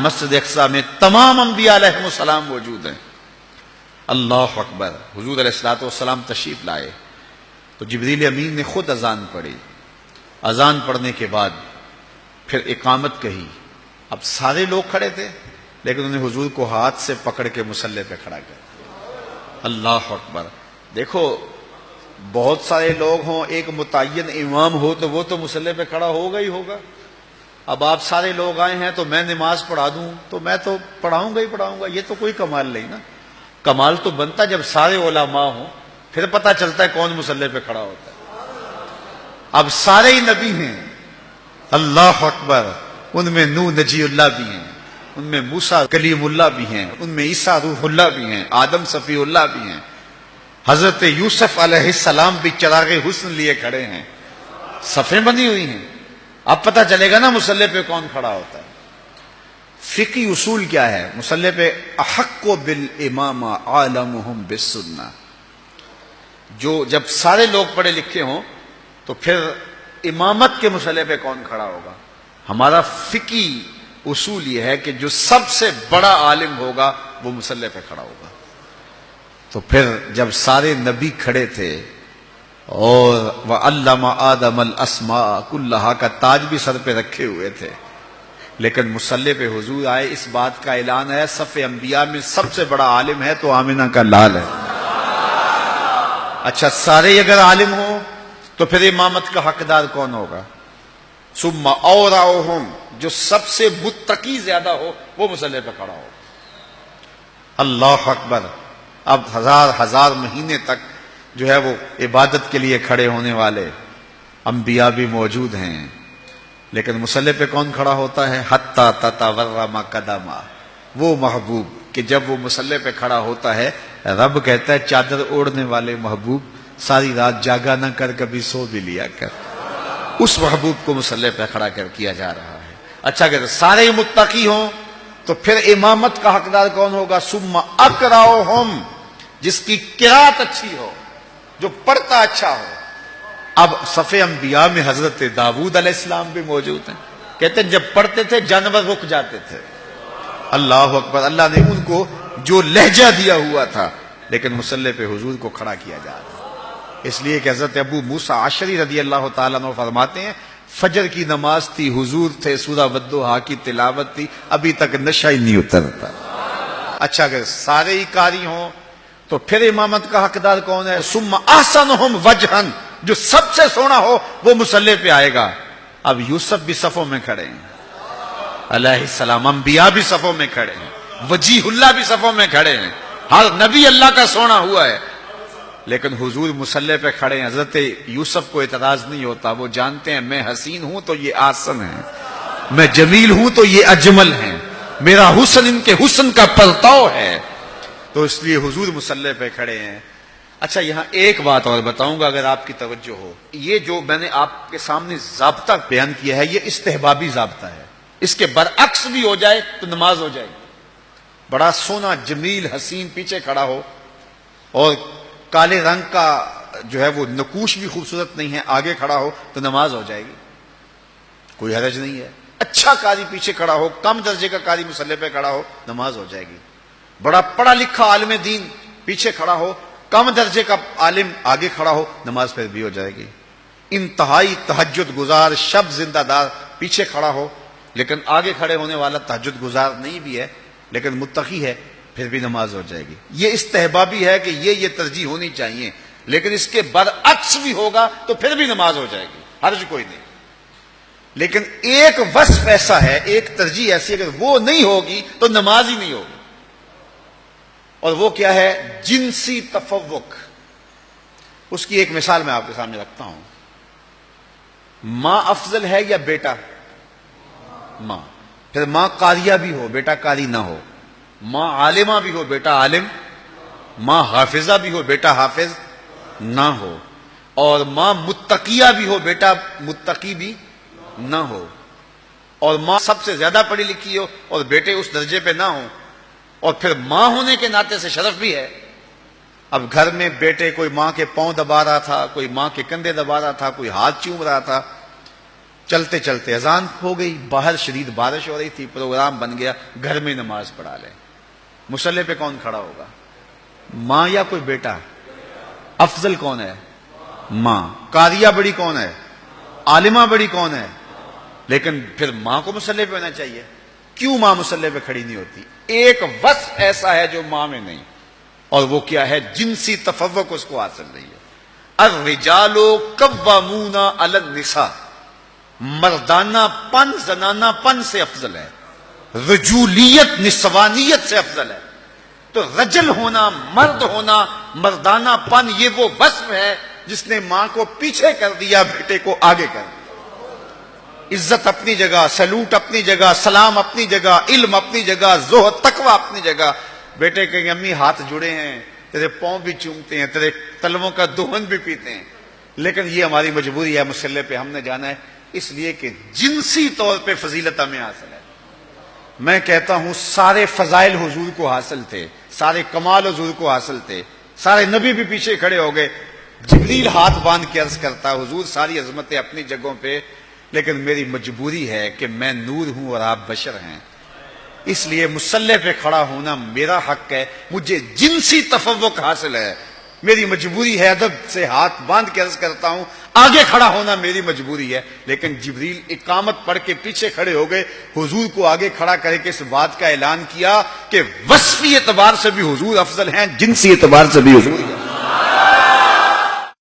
مسجد اقصی میں تمام انبیاء علیہ السلام موجود ہیں۔ اللہ اکبر۔ حضور علیہ الصلوۃ والسلام تشریف لائے تو جبریل امین نے خود اذان پڑھی۔ اذان پڑھنے کے بعد پھر اقامت کہی۔ اب سارے لوگ کھڑے تھے لیکن انہوں نے حضور کو ہاتھ سے پکڑ کے مصلی پہ کھڑا کیا۔ اللہ اکبر۔ دیکھو بہت سارے لوگ ہوں، ایک متعین امام ہو تو وہ تو مصلی پہ کھڑا ہوگا ہی ہوگا۔ اب آپ سارے لوگ آئے ہیں تو میں نماز پڑھا دوں تو میں تو پڑھاؤں گا، یہ تو کوئی کمال نہیں نا۔ کمال تو بنتا جب سارے علماء ہوں، پھر پتہ چلتا ہے کون مصلی پہ کھڑا ہوتا ہے۔ اب سارے ہی نبی ہیں، اللہ اکبر۔ ان میں نوح نجی اللہ بھی ہیں، ان میں موسیٰ کلیم اللہ بھی ہیں، ان میں عیسیٰ روح اللہ بھی ہیں، آدم صفی اللہ بھی ہیں، حضرت یوسف علیہ السلام بھی چراغ حسن لیے کھڑے ہیں، صفیں بنی ہوئی ہیں۔ اب پتہ چلے گا نا مصلی پہ کون کھڑا ہوتا ہے۔ فقہی اصول کیا ہے مصلی پہ؟ احق بالامام عالمہم بالسنہ۔ جو جب سارے لوگ پڑھے لکھے ہوں تو پھر امامت کے مصلی پہ کون کھڑا ہوگا؟ ہمارا فقہی اصول یہ ہے کہ جو سب سے بڑا عالم ہوگا وہ مصلی پہ کھڑا ہوگا۔ تو پھر جب سارے نبی کھڑے تھے اور وَعَلَّمَ آدَمَ الْأَسْمَاءَ كُلَّهَا کا تاج بھی سر پہ رکھے ہوئے تھے، لیکن مصلی پہ حضور آئے، اس بات کا اعلان ہے صف انبیاء میں سب سے بڑا عالم ہے تو آمنہ کا لال ہے۔ اچھا سارے اگر عالم ہوں تو پھر امامت کا حقدار کون ہوگا؟ ثم اورعہم، جو سب سے متقی زیادہ ہو وہ مصلی پہ کھڑا ہو۔ اللہ اکبر۔ اب ہزار مہینے تک جو ہے وہ عبادت کے لیے کھڑے ہونے والے انبیاء بھی موجود ہیں، لیکن مصلی پہ کون کھڑا ہوتا ہے؟ حتی تتورم قدما، وہ محبوب کہ جب وہ مصلی پہ کھڑا ہوتا ہے رب کہتا ہے چادر اوڑھنے والے محبوب ساری رات جاگا نہ کر، کبھی سو بھی لیا کر۔ اس محبوب کو مصلی پہ کھڑا کر کیا جا رہا ہے۔ اچھا اگر سارے متقی ہوں تو پھر امامت کا حقدار کون ہوگا؟ ثم اقرأہم، جس کی قرات اچھی ہو، جو پڑھتا اچھا ہو۔ اب صف انبیاء میں حضرت داؤد علیہ السلام بھی موجود ہیں، کہتے ہیں جب پڑھتے تھے جانور رک جاتے تھے۔ اللہ اکبر۔ اللہ نے ان کو جو لہجہ دیا ہوا تھا، لیکن مصلی پہ حضور کو کھڑا کیا جا رہا ہے، اس لیے کہ حضرت ابو موسیٰ عشری رضی اللہ تعالیٰ عنہ فرماتے ہیں فجر کی نماز تھی، حضور تھے، سورہ والضحیٰ کی تلاوت تھی، ابھی تک نشہ ہی نہیں اترتا۔ اچھا اگر سارے ہی قاری ہوں تو پھر امامت کا حقدار کون ہے؟ ثم احسنہم وجہا، جو سب سے سونا ہو وہ مصلی پہ آئے گا۔ اب یوسف بھی صفوں میں کھڑے ہیں علیہ السلام، انبیاء بھی صفوں میں کھڑے ہیں، وجیہ اللہ بھی صفوں میں کھڑے ہیں، ہر نبی اللہ کا سونا ہوا ہے، لیکن حضور مصلی پہ کھڑے ہیں۔ حضرت یوسف کو اعتراض نہیں ہوتا، وہ جانتے ہیں میں حسین ہوں تو یہ آسن ہے، میں جمیل ہوں تو یہ اجمل ہیں، میرا حسن ان کے حسن کا پرتاؤ ہے، تو اس لیے حضور مصلی پہ کھڑے ہیں۔ اچھا یہاں ایک بات اور بتاؤں گا اگر آپ کی توجہ ہو، یہ جو میں نے آپ کے سامنے ضابطہ بیان کیا ہے یہ استحبابی ضابطہ ہے، اس کے برعکس بھی ہو جائے تو نماز ہو جائے گی۔ بڑا سونا جمیل حسین پیچھے کھڑا ہو اور کالے رنگ کا جو ہے وہ نقوش بھی خوبصورت نہیں ہے آگے کھڑا ہو تو نماز ہو جائے گی، کوئی حرج نہیں ہے۔ اچھا قاری پیچھے کھڑا ہو، کم درجے کا قاری مصلی پہ کھڑا ہو، نماز ہو جائے گی۔ بڑا پڑھا لکھا عالم دین پیچھے کھڑا ہو، کم درجے کا عالم آگے کھڑا ہو، نماز پھر بھی ہو جائے گی۔ انتہائی تہجد گزار شب زندہ دار پیچھے کھڑا ہو لیکن آگے کھڑے ہونے والا تہجد گزار نہیں بھی ہے لیکن متقی ہے، پھر بھی نماز ہو جائے گی۔ یہ استحبابی ہے کہ یہ ترجیح ہونی چاہیے، لیکن اس کے برعکس بھی ہوگا تو پھر بھی نماز ہو جائے گی، حرج کوئی نہیں۔ لیکن ایک وصف ایسا ہے، ایک ترجیح ایسی اگر وہ نہیں ہوگی تو نماز ہی نہیں ہوگی، اور وہ کیا ہے؟ جنسی تفوق۔ اس کی ایک مثال میں آپ کے سامنے رکھتا ہوں۔ ماں افضل ہے یا بیٹا؟ ماں۔ پھر ماں قاریہ بھی ہو بیٹا قاری نہ ہو، ماں عالمہ بھی ہو بیٹا عالم، ماں حافظہ بھی ہو بیٹا حافظ نہ ہو، اور ماں متقیہ بھی ہو بیٹا متقی بھی نہ ہو، اور ماں سب سے زیادہ پڑھی لکھی ہو اور بیٹے اس درجے پہ نہ ہوں، اور پھر ماں ہونے کے ناطے سے شرف بھی ہے۔ اب گھر میں بیٹے کوئی ماں کے پاؤں دبا رہا تھا، کوئی ماں کے کندھے دبا رہا تھا، کوئی ہاتھ چوم رہا تھا، چلتے چلتے اذان ہو گئی، باہر شدید بارش ہو رہی تھی، پروگرام بن گیا گھر میں نماز پڑھا لیں۔ مصلی پہ کون کھڑا ہوگا؟ ماں یا کوئی بیٹا؟ افضل کون ہے؟ ماں۔ قاریہ بڑی کون ہے؟ عالمہ بڑی کون ہے؟ لیکن پھر ماں کو مصلی پہ ہونا چاہیے۔ کیوں ماں مصلی پہ کھڑی نہیں ہوتی؟ ایک وصف ایسا ہے جو ماں میں نہیں، اور وہ کیا ہے؟ جنسی تفوق اس کو حاصل نہیں ہے۔ الرجال قوامون علی النساء، مردانہ پن زنانہ پن سے افضل ہے، رجولیت نسوانیت سے افضل ہے۔ تو رجل ہونا، مرد ہونا، مردانہ پن، یہ وہ وصف ہے جس نے ماں کو پیچھے کر دیا، بیٹے کو آگے کر دیا۔ عزت اپنی جگہ، سلوٹ اپنی جگہ، سلام اپنی جگہ، علم اپنی جگہ، زہد تقوی اپنی جگہ۔ بیٹے کہیں امی ہاتھ جڑے ہیں، تیرے پاؤں بھی چومتے ہیں، تیرے تلووں کا دہن بھی پیتے ہیں، لیکن یہ ہماری مجبوری ہے، مصلی پہ ہم نے جانا ہے، اس لیے کہ جنسی طور پہ فضیلت ہمیں حاصل ہے۔ میں کہتا ہوں سارے فضائل حضور کو حاصل تھے، سارے کمال حضور کو حاصل تھے، سارے نبی بھی پیچھے کھڑے ہو گئے، جبریل ہاتھ باندھ کے عرض کرتا حضور ساری عظمتیں اپنی جگہوں پہ، لیکن میری مجبوری ہے کہ میں نور ہوں اور آپ بشر ہیں، اس لیے مصلی پہ کھڑا ہونا میرا حق ہے، مجھے جنسی تفوق حاصل ہے، میری مجبوری ہے، ادب سے ہاتھ باندھ کے عرض کرتا ہوں آگے کھڑا ہونا میری مجبوری ہے۔ لیکن جبریل اقامت پڑھ کے پیچھے کھڑے ہو گئے، حضور کو آگے کھڑا کر کے اس بات کا اعلان کیا کہ وصفی اعتبار سے بھی حضور افضل ہیں، جنسی اعتبار سے بھی حضور